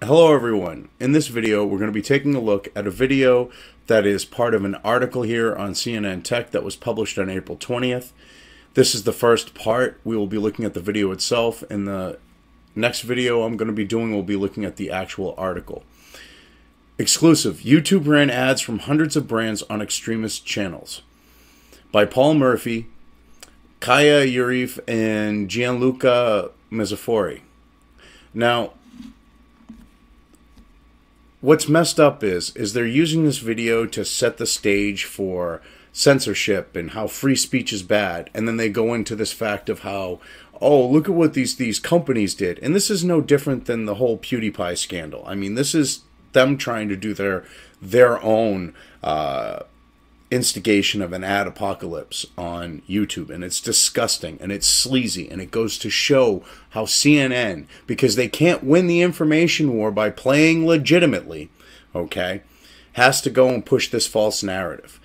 Hello everyone. In this video we're going to be taking a look at a video that is part of an article here on CNN Tech that was published on April 20th. This is the first part. We will be looking at the video itself. In the next video I'm going to be doing, we'll be looking at the actual article. Exclusive. YouTube ran ads from hundreds of brands on extremist channels. By Paul Murphy, Kaya Urif, and Gianluca Mazzafori. Now, what's messed up is they're using this video to set the stage for censorship and how free speech is bad, and then they go into this fact of how, oh, look at what these companies did. And this is no different than the whole PewDiePie scandal. I mean, this is them trying to do their own instigation of an ad apocalypse on YouTube, and it's disgusting and it's sleazy, and it goes to show how CNN, because they can't win the information war by playing legitimately, okay, has to go and push this false narrative.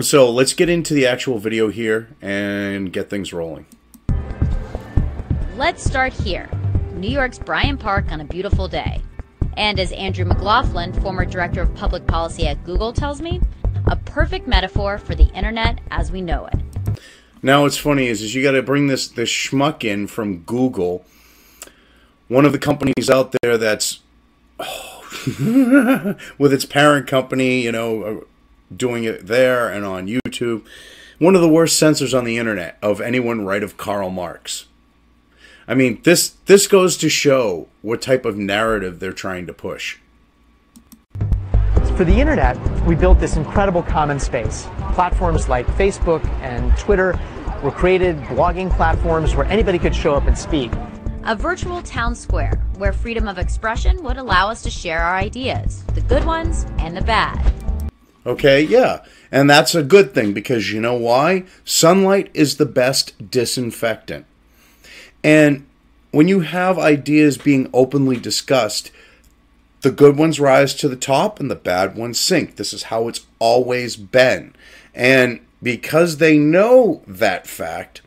So let's get into the actual video here and get things rolling. Let's start here. New York's Bryant Park on a beautiful day. And as Andrew McLaughlin, former director of public policy at Google, tells me, a perfect metaphor for the internet as we know it. Now what's funny is you got to bring this schmuck in from Google, one of the companies out there that's with its parent company, you know, doing it there and on YouTube. One of the worst censors on the internet of anyone right of Karl Marx. I mean, this goes to show what type of narrative they're trying to push. For the internet, we built this incredible common space. Platforms like Facebook and Twitter were created, blogging platforms where anybody could show up and speak. A virtual town square where freedom of expression would allow us to share our ideas, the good ones and the bad. Okay, yeah, and that's a good thing, because you know why? Sunlight is the best disinfectant. And when you have ideas being openly discussed, the good ones rise to the top and the bad ones sink. This is how it's always been. And because they know that fact,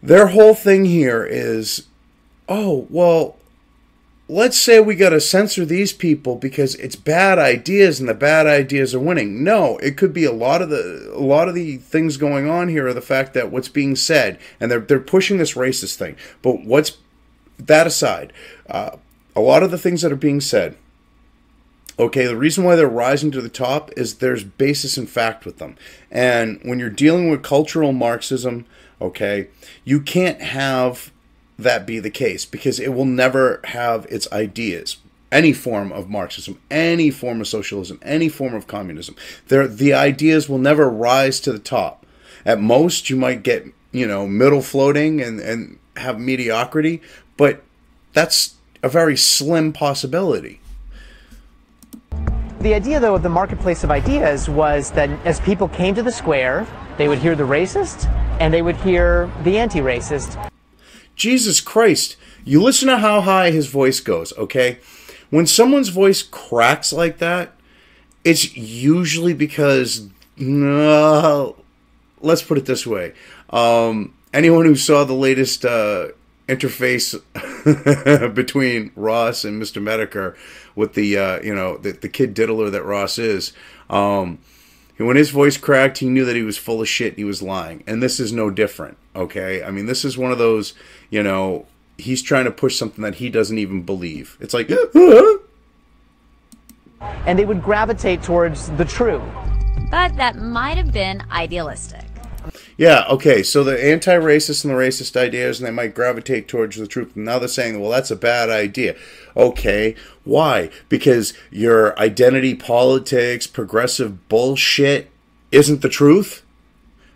their whole thing here is, oh, well, let's say we got to censor these people because it's bad ideas and the bad ideas are winning. No, it could be a lot of the things going on here are the fact that what's being said, and they're pushing this racist thing. But what's that aside, a lot of the things that are being said, okay, the reason why they're rising to the top is there's basis in fact with them. And when you're dealing with cultural Marxism, okay, you can't have that be the case, because it will never have its ideas. Any form of Marxism, any form of socialism, any form of communism, the ideas will never rise to the top. At most, you might get, you know, middle floating and have mediocrity, but that's a very slim possibility. The idea, though, of the marketplace of ideas was that as people came to the square, they would hear the racist and they would hear the anti-racist. Jesus Christ, you listen to how high his voice goes, okay? When someone's voice cracks like that, it's usually because, let's put it this way. Anyone who saw the latest interface between Ross and Mr. Medicare with the, you know, the kid diddler that Ross is, when his voice cracked, he knew that he was full of shit and he was lying. And this is no different, okay? I mean, this is one of those, you know, he's trying to push something that he doesn't even believe. It's like, and they would gravitate towards the true. But that might have been idealistic. Yeah, okay, so the anti-racist and the racist ideas, and they might gravitate towards the truth. And now they're saying, well, that's a bad idea. Okay, why? Because your identity politics, progressive bullshit isn't the truth?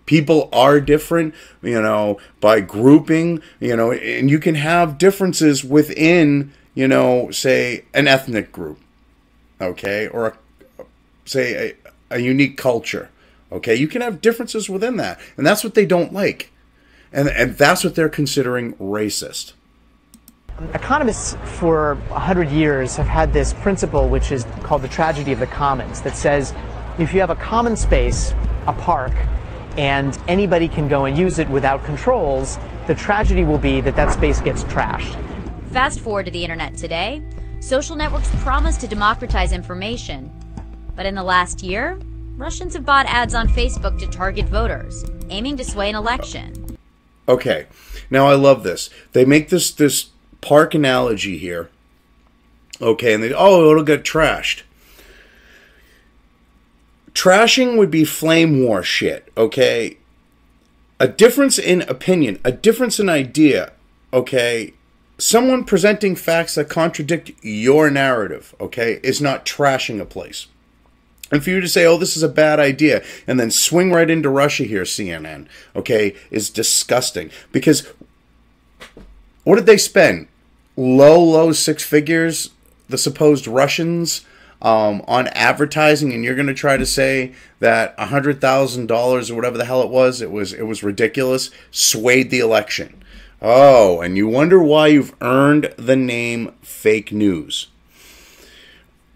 People are different, you know, by grouping, you know, and you can have differences within, you know, say, an ethnic group, okay, or, say, a unique culture. Okay, you can have differences within that, and that's what they don't like, and that's what they're considering racist. Economists for 100 years have had this principle, which is called the tragedy of the commons, that says if you have a common space, a park, and anybody can go and use it without controls, the tragedy will be that that space gets trashed. Fast forward to the internet today. Social networks promise to democratize information. But in the last year, Russians have bought ads on Facebook to target voters, aiming to sway an election. Okay, now I love this. They make this park analogy here. Okay, and it'll get trashed. Trashing would be flame war shit, okay? A difference in opinion, a difference in idea, okay? Someone presenting facts that contradict your narrative, okay, is not trashing a place. And for you to say, oh, this is a bad idea, and then swing right into Russia here, CNN, okay, is disgusting. Because what did they spend? Low six figures, the supposed Russians, on advertising, and you're going to try to say that $100,000 or whatever the hell it was ridiculous, swayed the election. Oh, and you wonder why you've earned the name fake news.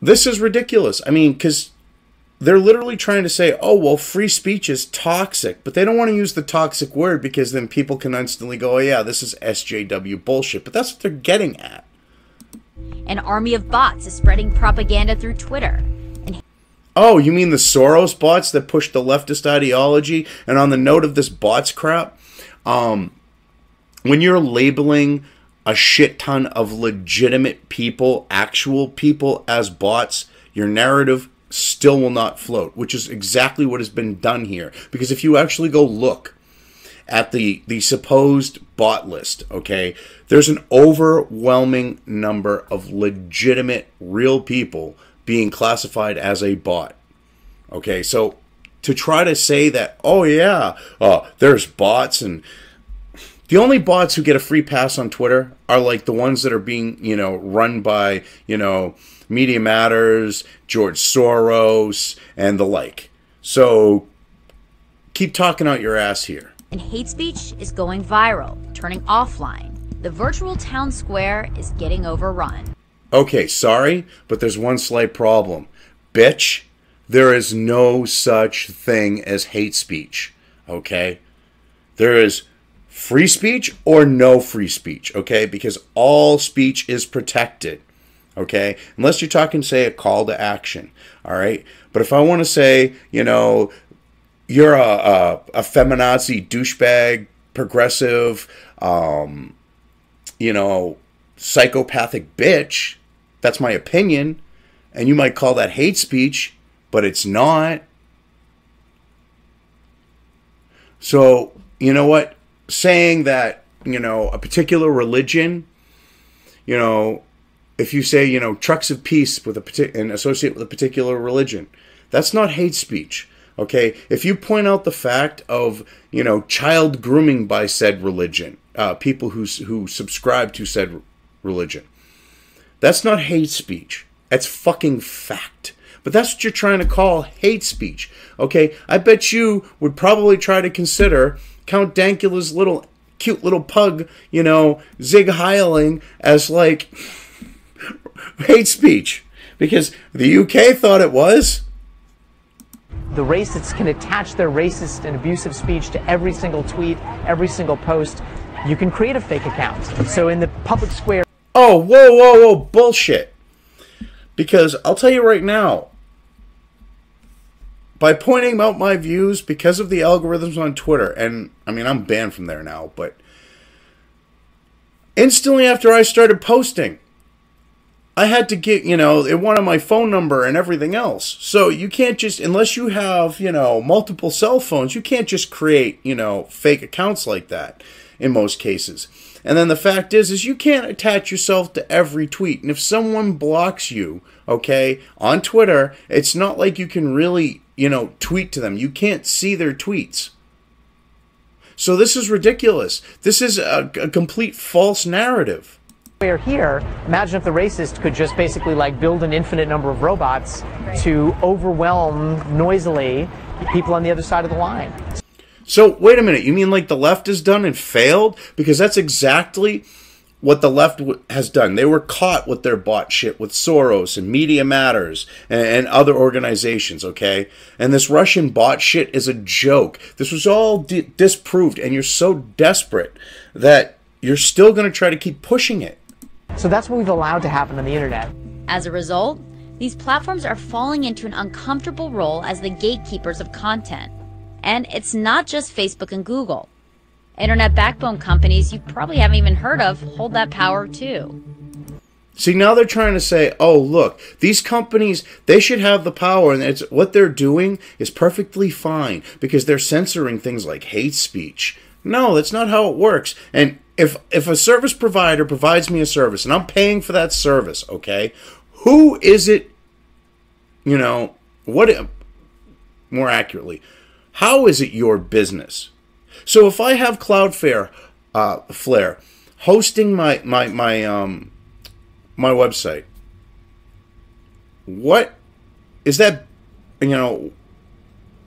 This is ridiculous. I mean, because they're literally trying to say, oh, well, free speech is toxic. But they don't want to use the toxic word because then people can instantly go, oh, yeah, this is SJW bullshit. But that's what they're getting at. An army of bots is spreading propaganda through Twitter. Oh, you mean the Soros bots that push the leftist ideology? And on the note of this bots crap, when you're labeling a shit ton of legitimate people, actual people, as bots, your narrative still will not float, which is exactly what has been done here. Because if you actually go look at the supposed bot list, okay, there's an overwhelming number of legitimate, real people being classified as a bot. Okay, so to try to say that, oh yeah, there's bots, and the only bots who get a free pass on Twitter are like the ones that are being, run by, Media Matters, George Soros, and the like. So keep talking out your ass here. And hate speech is going viral, turning offline. The virtual town square is getting overrun. Okay, sorry, but there's one slight problem. Bitch, there is no such thing as hate speech, okay? There is free speech or no free speech, okay? Because all speech is protected, okay? Unless you're talking, say, a call to action, all right? But if I want to say, you're a feminazi douchebag, progressive, psychopathic bitch, that's my opinion, and you might call that hate speech, but it's not. So, you know what? Saying that, a particular religion, if you say, trucks of peace and associate with a particular religion, that's not hate speech. Okay, if you point out the fact of, child grooming by said religion, people who subscribe to said religion, that's not hate speech. That's fucking fact. But that's what you're trying to call hate speech. Okay, I bet you would probably try to consider Count Dankula's cute little pug, Zig Heiling as like hate speech. Because the UK thought it was. The racists can attach their racist and abusive speech to every single tweet, every single post. You can create a fake account. So in the public square... Oh, whoa, bullshit. Because I'll tell you right now, by pointing out my views, because of the algorithms on Twitter, and I mean, I'm banned from there now, but instantly after I started posting, I had to get, it wanted my phone number and everything else. So you can't just, unless you have, multiple cell phones, you can't just create, fake accounts like that in most cases. And then the fact is you can't attach yourself to every tweet. And if someone blocks you, okay, on Twitter, it's not like you can really, tweet to them. You can't see their tweets. So this is ridiculous. This is a complete false narrative. Here, imagine if the racist could just basically build an infinite number of robots to overwhelm noisily people on the other side of the line. So wait a minute, you mean like the left has done and failed? Because that's exactly what the left has done. They were caught with their bot shit with Soros and Media Matters and other organizations, okay? And this Russian bot shit is a joke. This was all disproved, and you're so desperate that you're still going to try to keep pushing it. So that's what we've allowed to happen on the internet. As a result, these platforms are falling into an uncomfortable role as the gatekeepers of content. And it's not just Facebook and Google. Internet backbone companies you probably haven't even heard of hold that power too. See, now they're trying to say, oh, look, these companies, they should have the power, and it's what they're doing is perfectly fine because they're censoring things like hate speech. No, that's not how it works. And if a service provider provides me a service and I'm paying for that service, okay, who is it, you know, more accurately, how is it your business? So if I have Cloudflare hosting my website, what is that, you know,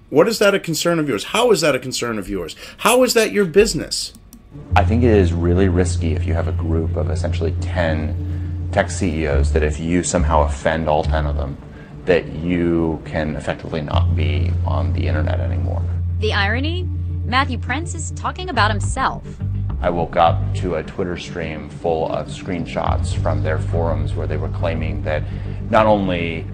what is that a concern of yours? How is that a concern of yours? How is that your business? I think it is really risky if you have a group of essentially 10 tech CEOs that if you somehow offend all 10 of them, that you can effectively not be on the internet anymore. The irony? Matthew Prince is talking about himself. I woke up to a Twitter stream full of screenshots from their forums where they were claiming that not only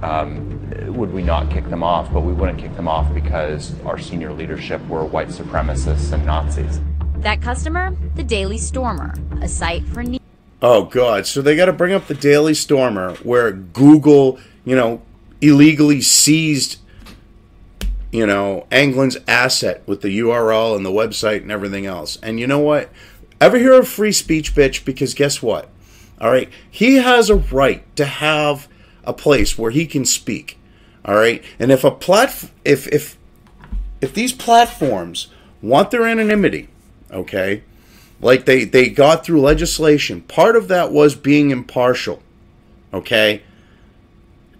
would we not kick them off, but we wouldn't kick them off because our senior leadership were white supremacists and Nazis. That customer? The Daily Stormer, a site for news. Oh, God. So they got to bring up the Daily Stormer where Google, you know, illegally seized, you know, Anglin's asset with the URL and the website and everything else. And you know what? Ever hear of free speech, bitch? Because guess what? All right. He has a right to have a place where he can speak. All right. And if if these platforms want their anonymity, okay, like they got through legislation, part of that was being impartial. Okay.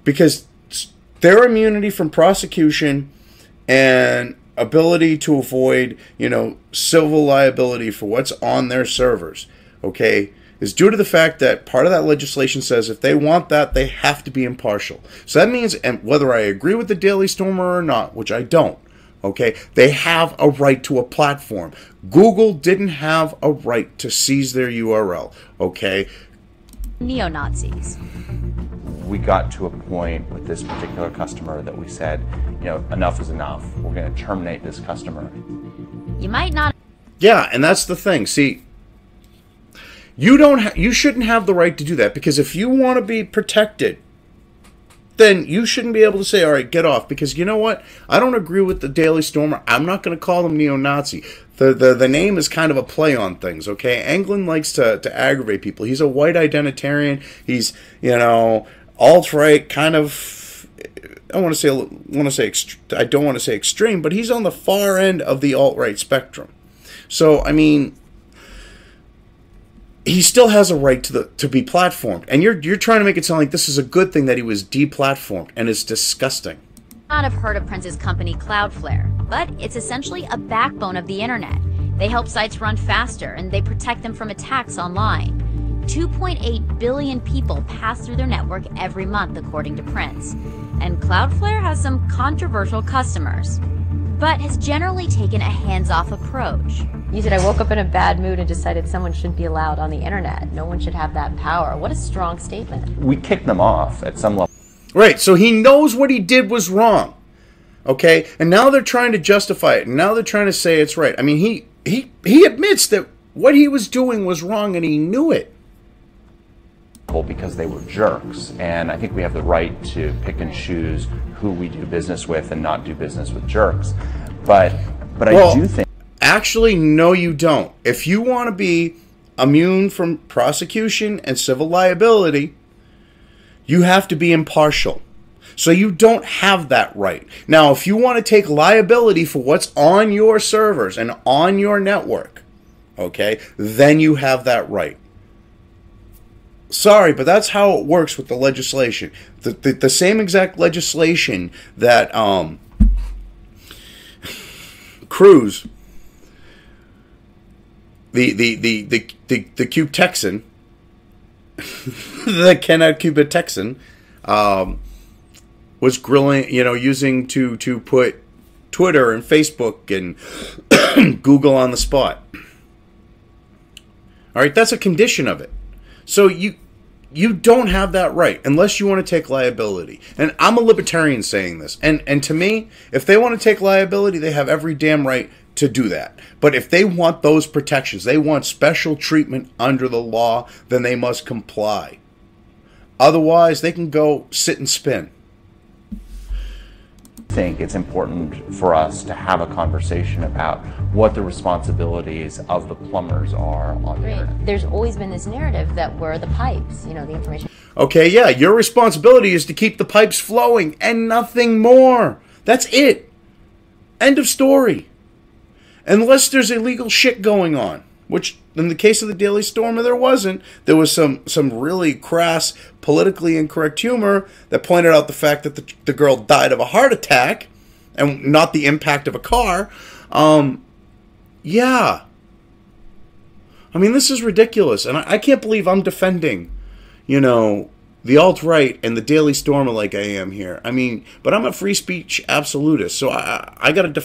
Because their immunity from prosecution and ability to avoid, you know, civil liability for what's on their servers, okay, is due to the fact that part of that legislation says if they want that, they have to be impartial. So that means, and whether I agree with the Daily Stormer or not, which I don't, okay, they have a right to a platform. Google didn't have a right to seize their URL, okay? Neo-Nazis. We got to a point with this particular customer that we said, you know, enough is enough. We're going to terminate this customer. You might not. Yeah, and that's the thing. See, you shouldn't have the right to do that, because if you want to be protected, then you shouldn't be able to say, all right, get off, because you know what? I don't agree with the Daily Stormer. I'm not going to call them neo-Nazi. The name is kind of a play on things, okay? Anglin likes to aggravate people. He's a white identitarian. He's, you know, alt-right kind of, I don't want to say extreme, but he's on the far end of the alt-right spectrum. So, I mean, he still has a right to be platformed. And you're trying to make it sound like this is a good thing that he was deplatformed, and it's disgusting. Not have heard of Prince's company Cloudflare, but it's essentially a backbone of the internet. They help sites run faster, and they protect them from attacks online. 2.8 billion people pass through their network every month, according to Prince. And Cloudflare has some controversial customers, but has generally taken a hands-off approach. You said I woke up in a bad mood and decided someone shouldn't be allowed on the internet. No one should have that power. What a strong statement. We kicked them off at some level. Right, so he knows what he did was wrong, okay? And now they're trying to justify it, and now they're trying to say it's right. I mean, he admits that what he was doing was wrong, and he knew it. Because they were jerks, and I think we have the right to pick and choose who we do business with and not do business with jerks. But well, I do think... Actually, no, you don't. If you want to be immune from prosecution and civil liability, you have to be impartial. So you don't have that right. Now, if you want to take liability for what's on your servers and on your network, okay, then you have that right. Sorry, but that's how it works with the legislation. The same exact legislation that Cruz, the Cube Texan, the Kenneth Cuba Texan, was grilling, you know, using to put Twitter and Facebook and Google on the spot. All right, that's a condition of it. So You don't have that right unless you want to take liability. And I'm a libertarian saying this. And to me, if they want to take liability, they have every damn right to do that. But if they want those protections, they want special treatment under the law, then they must comply. Otherwise, they can go sit and spin. I think it's important for us to have a conversation about what the responsibilities of the plumbers are on the internet. There's always been this narrative that we're the pipes, you know, the information. Okay, yeah, your responsibility is to keep the pipes flowing and nothing more. That's it. End of story. Unless there's illegal shit going on, which in the case of the Daily Stormer there wasn't. There was some really crass, politically incorrect humor that pointed out the fact that the girl died of a heart attack and not the impact of a car. Yeah. I mean, this is ridiculous. And I can't believe I'm defending, you know, the alt-right and the Daily Stormer like I am here. I mean, but I'm a free speech absolutist. So I got to,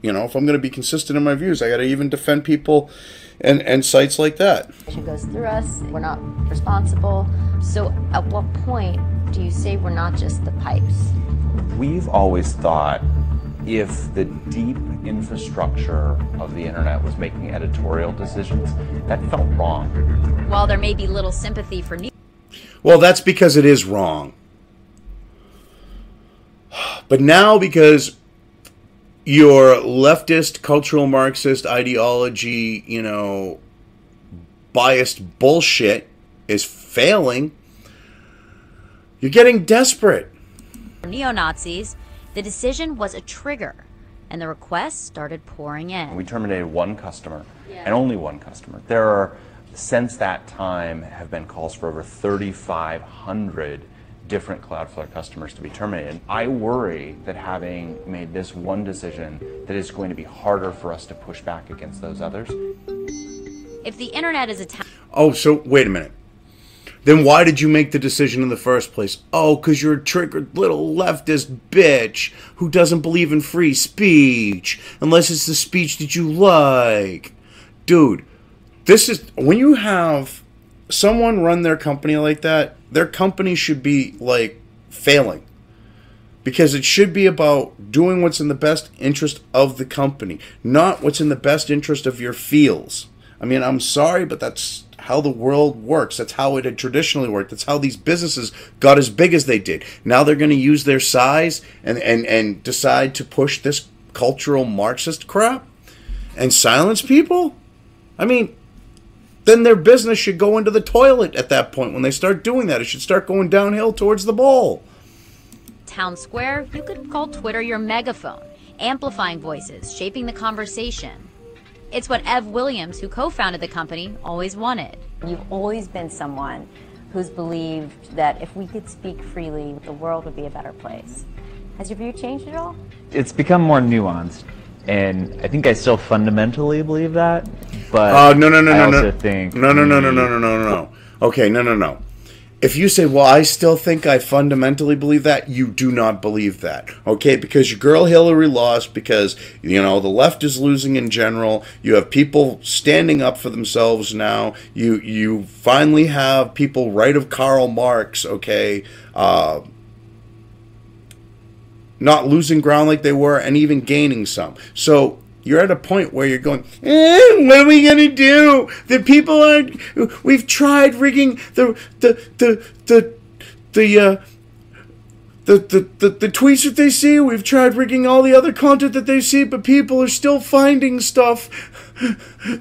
you know, if I'm going to be consistent in my views, I got to even defend people and sites like that. It goes through us. We're not responsible. So at what point do you say we're not just the pipes? We've always thought if the deep infrastructure of the internet was making editorial decisions, that felt wrong. While there may be little sympathy for New Well, that's because it is wrong. But now, because your leftist, cultural Marxist ideology, you know, biased bullshit is failing, you're getting desperate. neo-Nazis, the decision was a trigger, and the requests started pouring in. We terminated one customer, and only one customer. There are, since that time, have been calls for over 3,500 different Cloudflare customers to be terminated. I worry that having made this one decision, that it's going to be harder for us to push back against those others. If the internet is a Oh, so wait a minute. Then why did you make the decision in the first place? Oh, because you're a triggered little leftist bitch who doesn't believe in free speech unless it's the speech that you like. Dude, this is, when you have someone run their company like that, their company should be, like, failing. Because it should be about doing what's in the best interest of the company, not what's in the best interest of your feels. I mean, I'm sorry, but that's how the world works. That's how it had traditionally worked. That's how these businesses got as big as they did. Now they're going to use their size and decide to push this cultural Marxist crap and silence people? I mean, then their business should go into the toilet at that point. When they start doing that, it should start going downhill towards the bowl. town square, you could call Twitter your megaphone, amplifying voices, shaping the conversation. It's what Ev Williams, who co-founded the company, always wanted. You've always been someone who's believed that if we could speak freely, the world would be a better place. Has your view changed at all? It's become more nuanced, and I think I still fundamentally believe that. But no. I also think No. Okay, no. If you say, well, I still think I fundamentally believe that, you do not believe that. Okay, because your girl Hillary lost, because, you know, the left is losing in general. You have people standing up for themselves now. You finally have people right of Karl Marx, okay, not losing ground like they were and even gaining some. So you're at a point where you're going, what are we going to do? The people aren't, we've tried rigging the tweets that they see. We've tried rigging all the other content that they see, but people are still finding stuff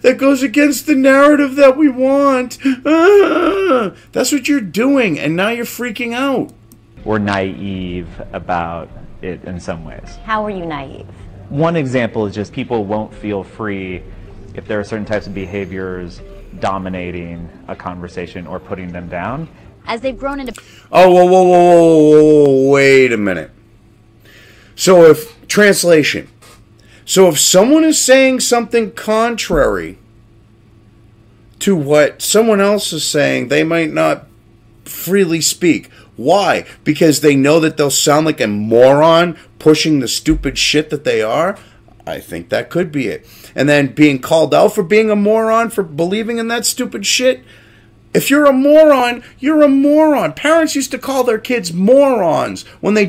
that goes against the narrative that we want. That's what you're doing, and now you're freaking out. we're naive about it in some ways. How are you naive? One example is just people won't feel free if there are certain types of behaviors dominating a conversation or putting them down. As they've grown into... Oh, whoa, wait a minute. So if, translation, so if someone is saying something contrary to what someone else is saying, they might not freely speak. Why? Because they know that they'll sound like a moron pushing the stupid shit that they are? I think that could be it. And then being called out for being a moron, for believing in that stupid shit, If you're a moron, you're a moron. Parents used to call their kids morons when they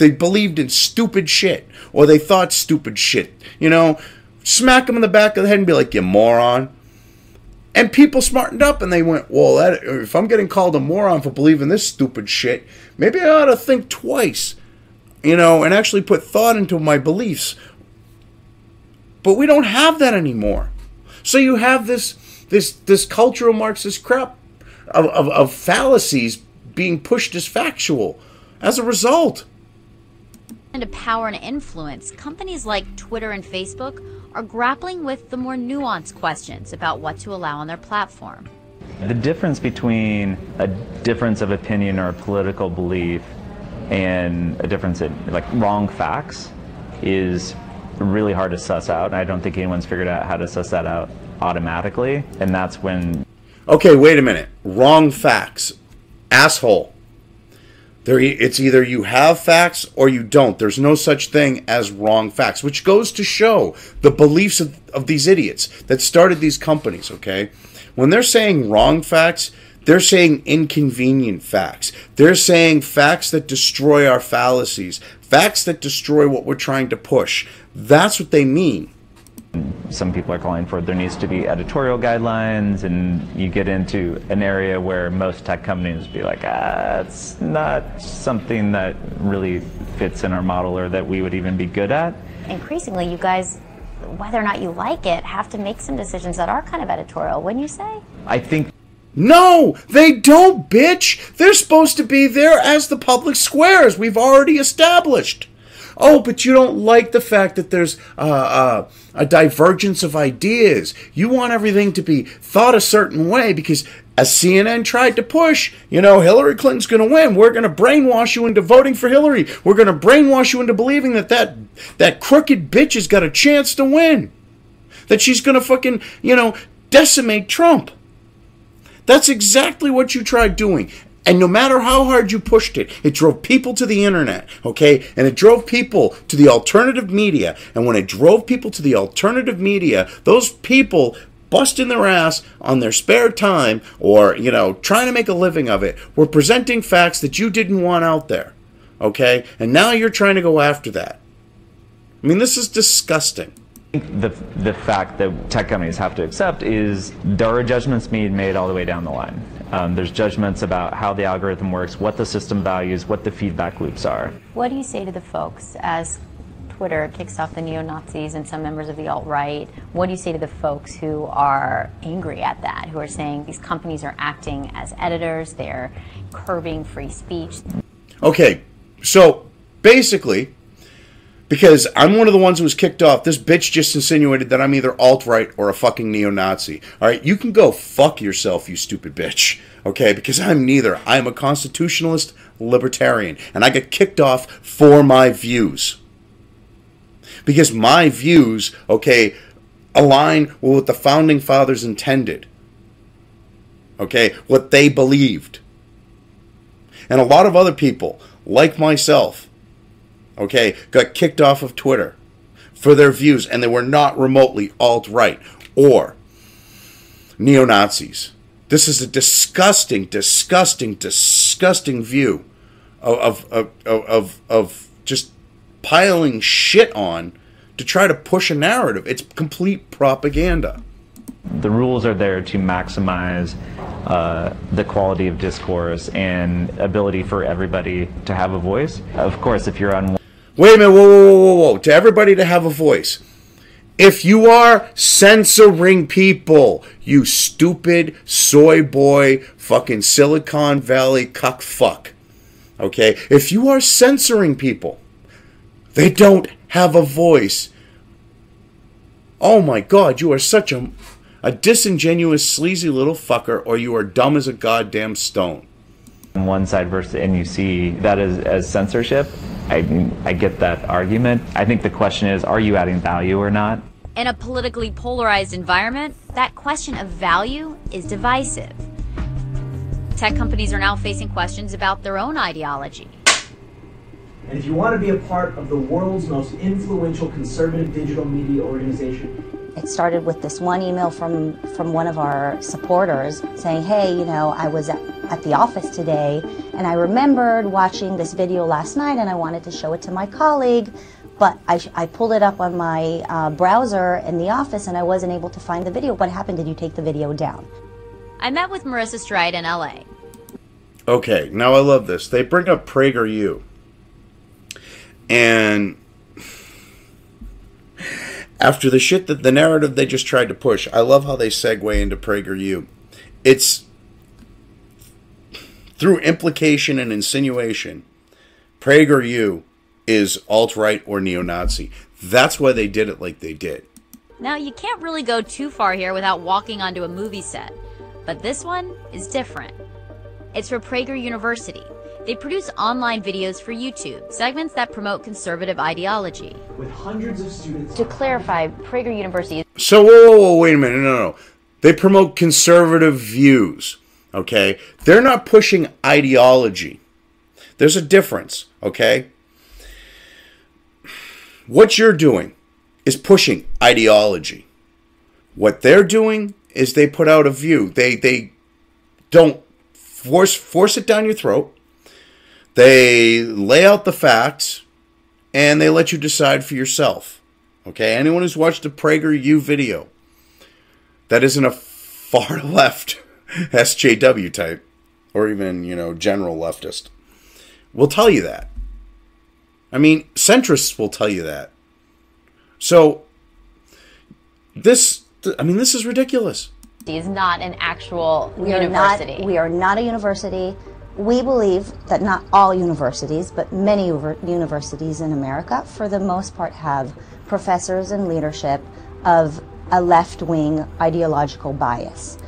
believed in stupid shit or they thought stupid shit. You know, smack them in the back of the head and be like, you moron. And people smartened up and they went, well, if I'm getting called a moron for believing this stupid shit, maybe I ought to think twice, you know, and actually put thought into my beliefs. But we don't have that anymore. So you have this cultural Marxist crap of fallacies being pushed as factual as a result. To power and influence, companies like Twitter and Facebook are grappling with the more nuanced questions about what to allow on their platform. The difference between a difference of opinion or a political belief and a difference in like wrong facts is really hard to suss out, and I don't think anyone's figured out how to suss that out automatically, and that's when... Okay, wait a minute. Wrong facts. Asshole. It's either you have facts or you don't. There's no such thing as wrong facts, which goes to show the beliefs of these idiots that started these companies, okay? When they're saying wrong facts, they're saying inconvenient facts. They're saying facts that destroy our fallacies, facts that destroy what we're trying to push. That's what they mean. Some people are calling for there needs to be editorial guidelines, and you get into an area where most tech companies be like, it's not something that really fits in our model or that we would even be good at. Increasingly, you guys, whether or not you like it, have to make some decisions that are kind of editorial, wouldn't you say? I think... No, they don't, bitch. They're supposed to be there as the public squares we've already established. Oh, but you don't like the fact that there's a divergence of ideas. You want everything to be thought a certain way because, as CNN tried to push, you know, Hillary Clinton's going to win. We're going to brainwash you into voting for Hillary. We're going to brainwash you into believing that crooked bitch has got a chance to win. That she's going to fucking, you know, decimate Trump. That's exactly what you tried doing. And no matter how hard you pushed it, it drove people to the internet, okay? And it drove people to the alternative media. And when it drove people to the alternative media, those people busting their ass on their spare time or, you know, trying to make a living of it, were presenting facts that you didn't want out there, okay? And now you're trying to go after that. I mean, this is disgusting. The fact that tech companies have to accept is there are judgments being made all the way down the line. There's judgments about how the algorithm works, what the system values, what the feedback loops are. What do you say to the folks as Twitter kicks off the neo-Nazis and some members of the alt-right? What do you say to the folks who are angry at that, who are saying these companies are acting as editors, they're curbing free speech? Okay, so basically, because I'm one of the ones who was kicked off, this bitch just insinuated that I'm either alt-right or a fucking neo-Nazi. Alright, you can go fuck yourself, you stupid bitch. Okay, because I'm neither. I'm a constitutionalist libertarian. And I get kicked off for my views. Because my views, okay, align with what the Founding Fathers intended. Okay, what they believed. And a lot of other people, like myself, okay, got kicked off of Twitter for their views, and they were not remotely alt-right or neo-Nazis. This is a disgusting, disgusting, disgusting view of just piling shit on to try to push a narrative. It's complete propaganda. The rules are there to maximize the quality of discourse and ability for everybody to have a voice. Of course, if you're on... Wait a minute, whoa. To everybody to have a voice. If you are censoring people, you stupid soy boy, fucking Silicon Valley cuck fuck. Okay? If you are censoring people, they don't have a voice. Oh my God, you are such a disingenuous, sleazy little fucker, or you are dumb as a goddamn stone. On one side versus, and you see that as censorship, I get that argument. I think the question is, are you adding value or not? In a politically polarized environment, that question of value is divisive. Tech companies are now facing questions about their own ideology. And if you want to be a part of the world's most influential conservative digital media organization, It started with this one email from one of our supporters saying, hey, you know, I was at the office today and I remembered watching this video last night and I wanted to show it to my colleague, but I pulled it up on my browser in the office and I wasn't able to find the video. What happened? Did you take the video down? I met with Marissa Stride in LA. Okay, now I love this. They bring up PragerU. And after the shit that the narrative they just tried to push, I love how they segue into PragerU. It's through implication and insinuation. PragerU is alt-right or neo-Nazi. That's why they did it like they did. Now, you can't really go too far here without walking onto a movie set, but this one is different. It's for Prager University. They produce online videos for YouTube, segments that promote conservative ideology. With hundreds of students. To clarify, Prager University. So, whoa, wait a minute. No. They promote conservative views, okay? They're not pushing ideology. There's a difference, okay? What you're doing is pushing ideology. What they're doing is they put out a view. They don't force it down your throat. They lay out the facts, and they let you decide for yourself. Okay? Anyone who's watched a PragerU video that isn't a far left SJW type, or even, you know, general leftist, will tell you that. I mean, centrists will tell you that. So, this is ridiculous. Is not an actual university. We are not a university. We believe that not all universities, but many universities in America, for the most part, have professors and leadership of a left-wing ideological bias.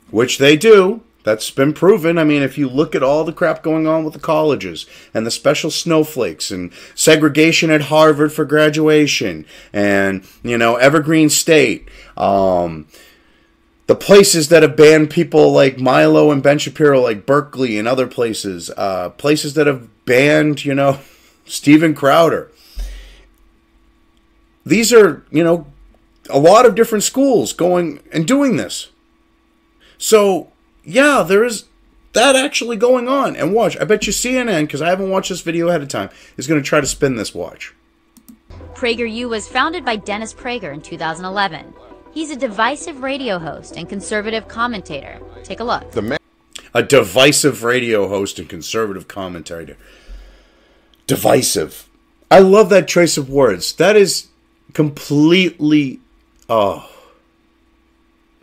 Which they do. That's been proven. I mean, if you look at all the crap going on with the colleges and the special snowflakes and segregation at Harvard for graduation and, you know, Evergreen State, the places that have banned people like Milo and Ben Shapiro, like Berkeley and other places, places that have banned, you know, Steven Crowder. These are, you know, a lot of different schools going and doing this. So, yeah, there is that actually going on. And watch, I bet you CNN, because I haven't watched this video ahead of time, is going to try to spin this. Watch. PragerU was founded by Dennis Prager in 2011. He's a divisive radio host and conservative commentator. Take a look. A divisive radio host and conservative commentator. Divisive. I love that choice of words. That is completely... Oh,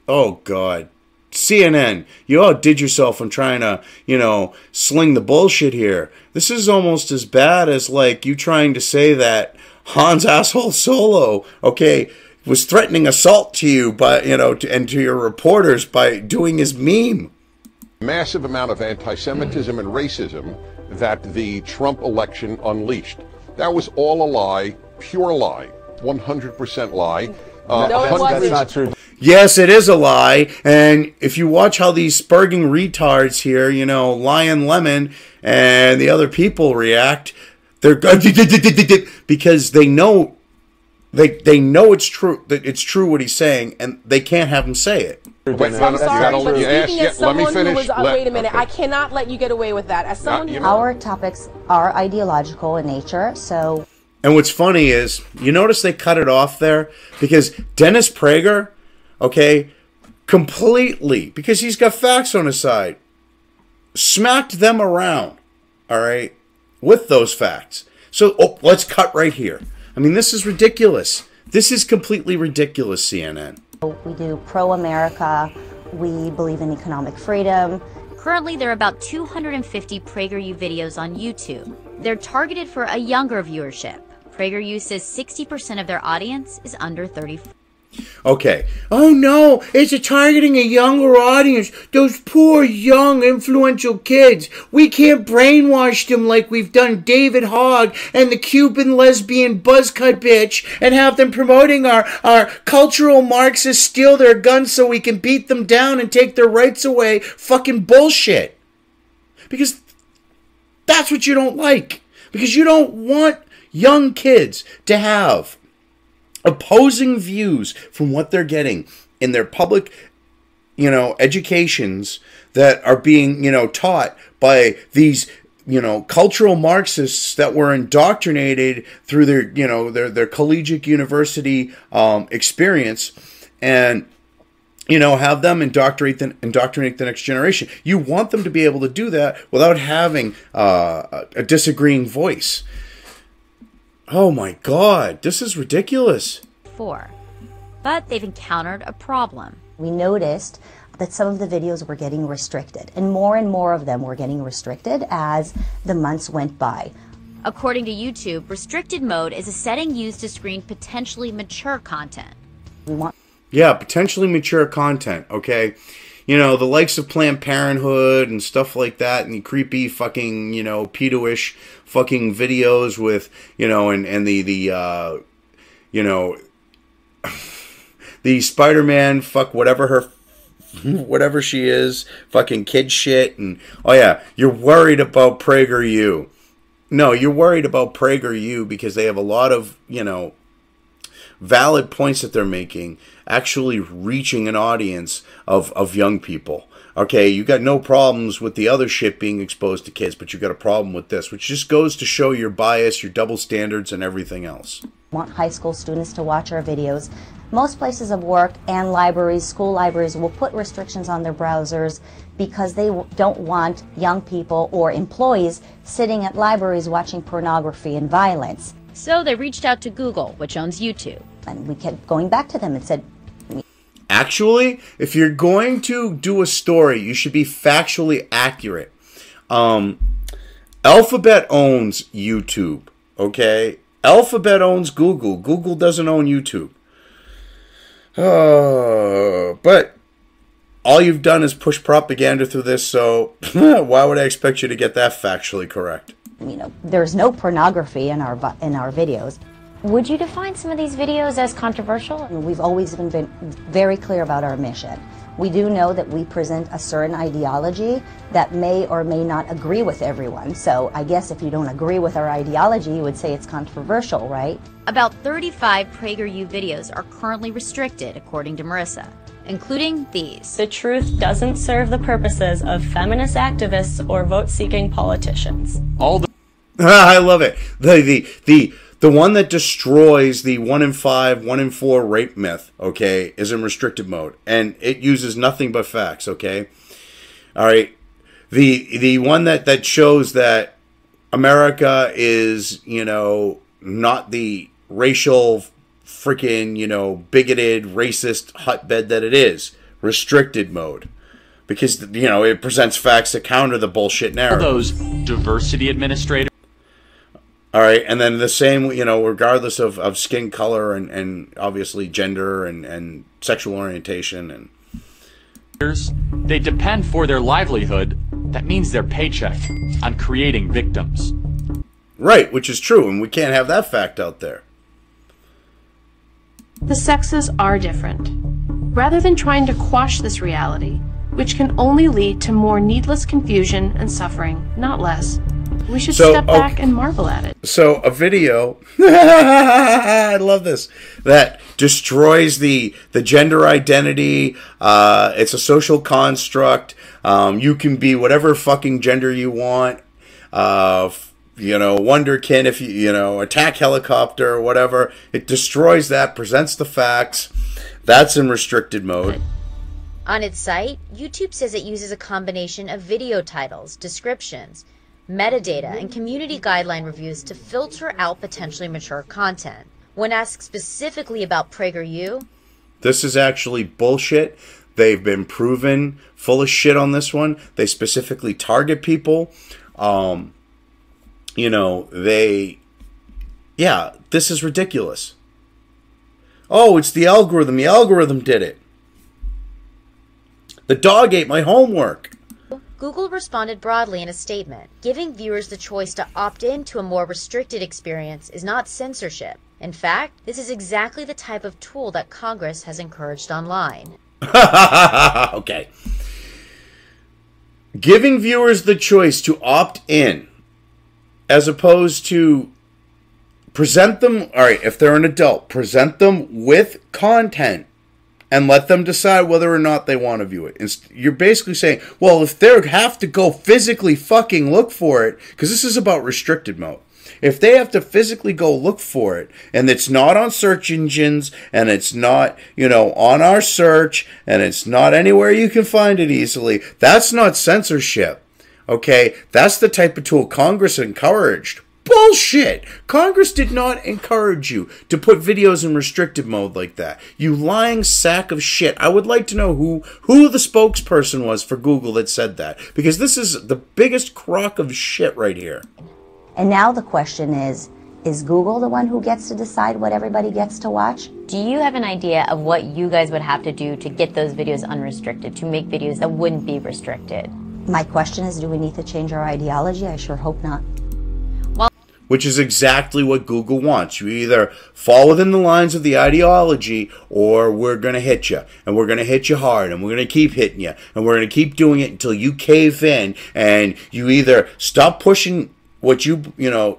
God. CNN, you outdid yourself in trying to, you know, sling the bullshit here. This is almost as bad as, like, you trying to say that Hans Asshole Solo, okay, was threatening assault to you, by, you know, and to your reporters by doing his meme. Massive amount of anti-Semitism and racism that the Trump election unleashed. That was all a lie, pure lie, 100% lie. That's not true. Yes, it is a lie. And if you watch how these spurging retards here, you know, Lion Lemon and the other people react, they're because they know it's true, that it's true what he's saying, and they can't have him say it. I'm sorry, but speaking as someone who was, wait a minute, I cannot let you get away with that. As someone who... Our topics are ideological in nature, so... And what's funny is, you notice they cut it off there? Because Dennis Prager, okay, completely, because he's got facts on his side, smacked them around, all right, with those facts. So, let's cut right here. I mean, this is ridiculous. This is completely ridiculous, CNN. We do pro-America. We believe in economic freedom. Currently, there are about 250 PragerU videos on YouTube. They're targeted for a younger viewership. PragerU says 60% of their audience is under 34. Okay. Oh no, it's targeting a younger audience. Those poor, young, influential kids. We can't brainwash them like we've done David Hogg and the Cuban lesbian buzzcut bitch and have them promoting our cultural Marxists steal their guns so we can beat them down and take their rights away. Fucking bullshit. Because that's what you don't like. Because you don't want young kids to have opposing views from what they're getting in their public, educations that are being, taught by these, cultural Marxists that were indoctrinated through their collegiate university experience, and have them indoctrinate the next generation. You want them to be able to do that without having a disagreeing voice. Oh my God, this is ridiculous. But they've encountered a problem. We noticed that some of the videos were getting restricted, and more of them were getting restricted as the months went by. According to YouTube, restricted mode is a setting used to screen potentially mature content. Potentially mature content, okay? The likes of Planned Parenthood and stuff like that, and the creepy fucking, pedo-ish fucking videos with, and the Spider-Man, whatever she is, fucking kid shit, and, oh yeah, you're worried about PragerU. No, you're worried about PragerU because they have a lot of, valid points that they're making, actually reaching an audience of young people. Okay, you got no problems with the other shit being exposed to kids, but you got a problem with this, which just goes to show your bias, your double standards, and everything else. Want high school students to watch our videos. Most places of work and libraries, school libraries, will put restrictions on their browsers because they don't want young people or employees sitting at libraries watching pornography and violence. So they reached out to Google, which owns YouTube. And we kept going back to them and said, actually, if you're going to do a story, you should be factually accurate. Alphabet owns YouTube, okay? Alphabet owns Google. Google doesn't own YouTube. But all you've done is push propaganda through this, so why would I expect you to get that factually correct? There's no pornography in our videos. Would you define some of these videos as controversial? We've always been very clear about our mission. We do know that we present a certain ideology that may or may not agree with everyone. So I guess if you don't agree with our ideology, you would say it's controversial, right? About 35 PragerU videos are currently restricted, according to Marissa, including these. The truth doesn't serve the purposes of feminist activists or vote-seeking politicians. I love it. The one that destroys the 1 in 5, 1 in 4 rape myth, okay, is in restricted mode. And it uses nothing but facts, okay? All right. The one that shows that America is, not the racial freaking, bigoted, racist hotbed that it is. Restricted mode. Because, it presents facts that counter the bullshit narrative. Those diversity administrators. All right, and then the same, regardless of skin color and obviously gender and sexual orientation. And they depend for their livelihood, that means their paycheck, on creating victims. Right, which is true, and we can't have that fact out there. The sexes are different. Rather than trying to quash this reality, which can only lead to more needless confusion and suffering, not less, we should step back and marvel at it. So a video, I love this, that destroys the gender identity. It's a social construct. You can be whatever fucking gender you want. Wonderkin, if attack helicopter or whatever. It destroys that, presents the facts. That's in restricted mode. On its site, YouTube says it uses a combination of video titles, descriptions, metadata, and community guideline reviews to filter out potentially mature content. When asked specifically about PragerU, this is actually bullshit. They've been proven full of shit on this one. They specifically target people. This is ridiculous. Oh, it's the algorithm. The algorithm did it. The dog ate my homework. Google responded broadly in a statement. Giving viewers the choice to opt in to a more restricted experience is not censorship. In fact, this is exactly the type of tool that Congress has encouraged online. Okay. Giving viewers the choice to opt in, as opposed to Present them, all right, if they're an adult, present them with content and let them decide whether or not they want to view it. You're basically saying, well, if they have to go physically fucking look for it, because this is about restricted mode. If they have to physically go look for it, and it's not on search engines, and it's not, you know, on our search, and it's not anywhere you can find it easily, that's not censorship. Okay? That's the type of tool Congress encouraged. Bullshit! Congress did not encourage you to put videos in restricted mode like that. You lying sack of shit. I would like to know who the spokesperson was for Google that said that. Because this is the biggest crock of shit right here. And now the question is Google the one who gets to decide what everybody gets to watch? Do you have an idea of what you guys would have to do to get those videos unrestricted, to make videos that wouldn't be restricted? My question is, do we need to change our ideology? I sure hope not. Which is exactly what Google wants. You either fall within the lines of the ideology, or we're going to hit you. And we're going to hit you hard. And we're going to keep hitting you. And we're going to keep doing it until you cave in. And you either stop pushing what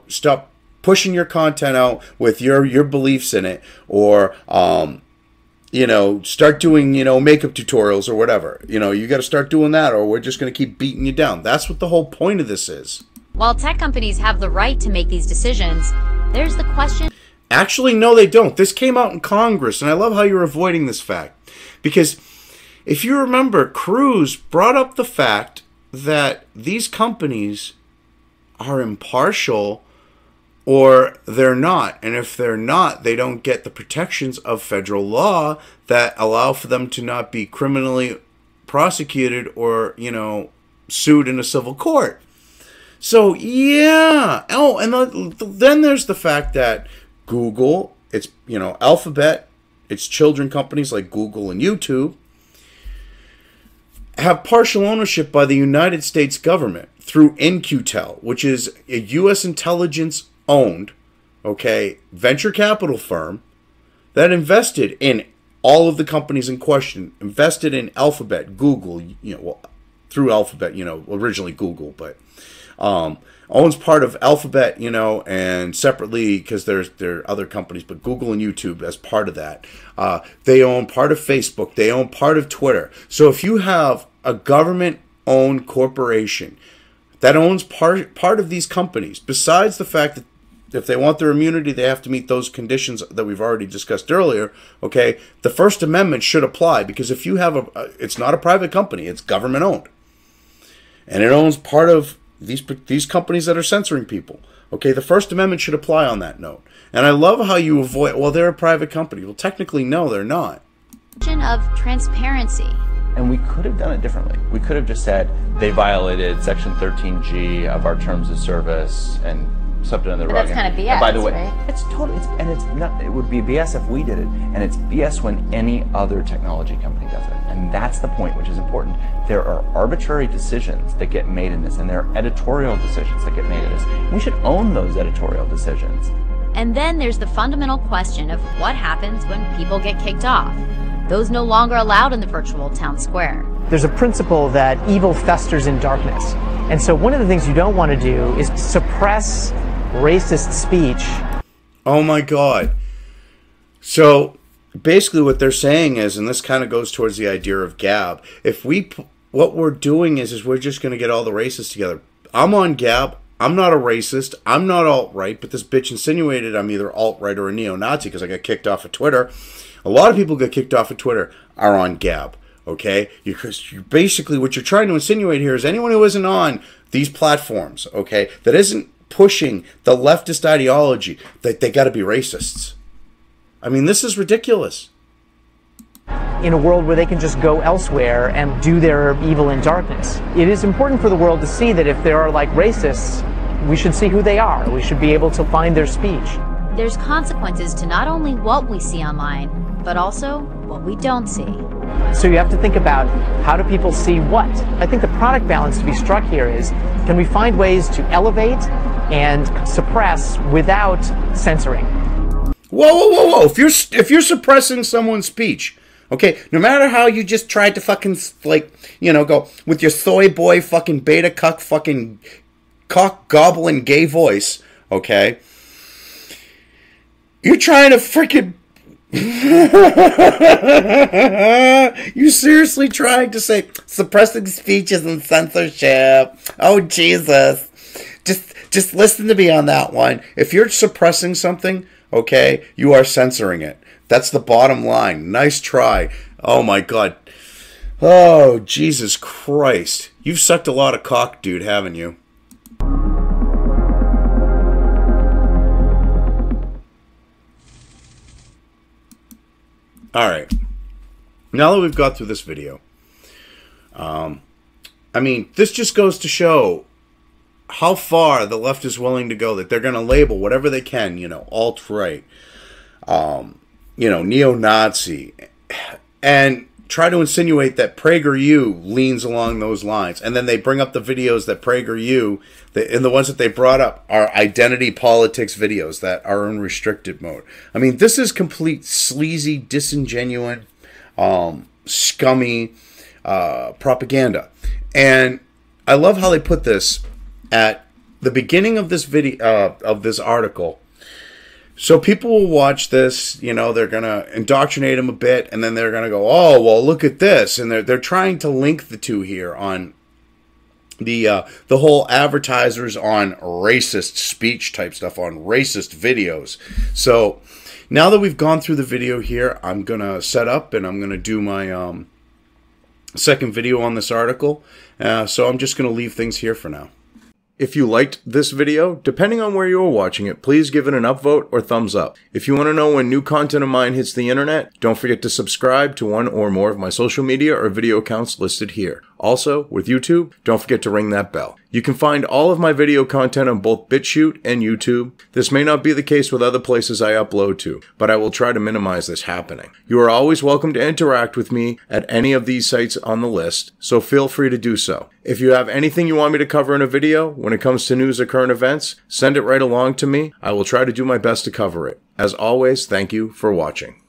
stop pushing your content out with your beliefs in it. Or, start doing, makeup tutorials or whatever. You got to start doing that, or we're just going to keep beating you down. That's what the whole point of this is. While tech companies have the right to make these decisions, there's the question... Actually, no, they don't. This came out in Congress, and I love how you're avoiding this fact. Because if you remember, Cruz brought up the fact that these companies are impartial or they're not. And if they're not, they don't get the protections of federal law that allow for them to not be criminally prosecuted or, sued in a civil court. So, yeah. Oh, and then there's the fact that Google, it's, Alphabet, its children companies like Google and YouTube, have partial ownership by the United States government through In-Q-Tel, which is a U.S. intelligence-owned, venture capital firm that invested in all of the companies in question, invested in Alphabet, Google, through Alphabet, originally Google, but... owns part of Alphabet, and separately, because there are other companies, but Google and YouTube as part of that. They own part of Facebook. They own part of Twitter. So if you have a government-owned corporation that owns part of these companies, besides the fact that if they want their immunity, they have to meet those conditions that we've already discussed earlier, the First Amendment should apply, because if you have it's not a private company, it's government-owned. And it owns part of these companies that are censoring people. The First Amendment should apply on that note. And I love how you avoid, well, they're a private company. Well, technically, no, they're not. Of transparency. And we could have done it differently. We could have just said they violated Section 13G of our terms of service and swept it under the rug. That's kind of BS, and by the way, right? it's totally, it would be BS if we did it, and it's BS when any other technology company does it. And that's the point, which is important. There are arbitrary decisions that get made in this, and there are editorial decisions that get made in this. We should own those editorial decisions. And then there's the fundamental question of what happens when people get kicked off. Those no longer allowed in the virtual town square. There's a principle that evil festers in darkness. And so one of the things you don't want to do is suppress racist speech. Oh my God. So basically what they're saying is, and this kind of goes towards the idea of Gab, what we're doing is we're just going to get all the racists together. I'm on Gab. I'm not a racist. I'm not alt-right, but this bitch insinuated I'm either alt-right or a neo-Nazi because I got kicked off of Twitter. A lot of people get kicked off of Twitter are on Gab, Because basically what you're trying to insinuate here is anyone who isn't on these platforms, that isn't pushing the leftist ideology, that they got to be racists. I mean, this is ridiculous. In a world where they can just go elsewhere and do their evil in darkness. It is important for the world to see that if there are racists, we should see who they are. We should be able to find their speech. There's consequences to not only what we see online, but also what we don't see. So you have to think about, how do people see what? I think the product balance to be struck here is, can we find ways to elevate and suppress without censoring? Whoa. If you're suppressing someone's speech, no matter how you just tried to fucking, go with your soy boy fucking beta cuck fucking cock gobbling gay voice, You're trying to freaking... You seriously trying to say suppressing speeches and censorship? Oh, Jesus. Just listen to me on that one. If you're suppressing something, okay, you are censoring it. That's the bottom line. Nice try. Oh, my God. Oh, Jesus Christ. You've sucked a lot of cock, dude, haven't you? All right. Now that we've got through this video, I mean, this just goes to show how far the left is willing to go, that they're going to label whatever they can, you know, alt-right, you know, neo-Nazi, and try to insinuate that PragerU leans along those lines. And then they bring up the videos that PragerU, and the ones that they brought up are identity politics videos that are in restricted mode. I mean, this is complete sleazy, disingenuous, scummy propaganda. And I love how they put this at the beginning of this video, of this article. So people will watch this, you know, they're going to indoctrinate them a bit, and then they're going to go, oh, well, look at this. And they're trying to link the two here on the whole advertisers on racist speech type stuff, on racist videos. So now that we've gone through the video here, I'm going to set up and I'm going to do my second video on this article. So I'm just going to leave things here for now. If you liked this video, depending on where you are watching it, please give it an upvote or thumbs up. If you want to know when new content of mine hits the internet, don't forget to subscribe to one or more of my social media or video accounts listed here. Also, with YouTube, don't forget to ring that bell. You can find all of my video content on both BitChute and YouTube. This may not be the case with other places I upload to, but I will try to minimize this happening. You are always welcome to interact with me at any of these sites on the list, so feel free to do so. If you have anything you want me to cover in a video, when it comes to news or current events, send it right along to me. I will try to do my best to cover it. As always, thank you for watching.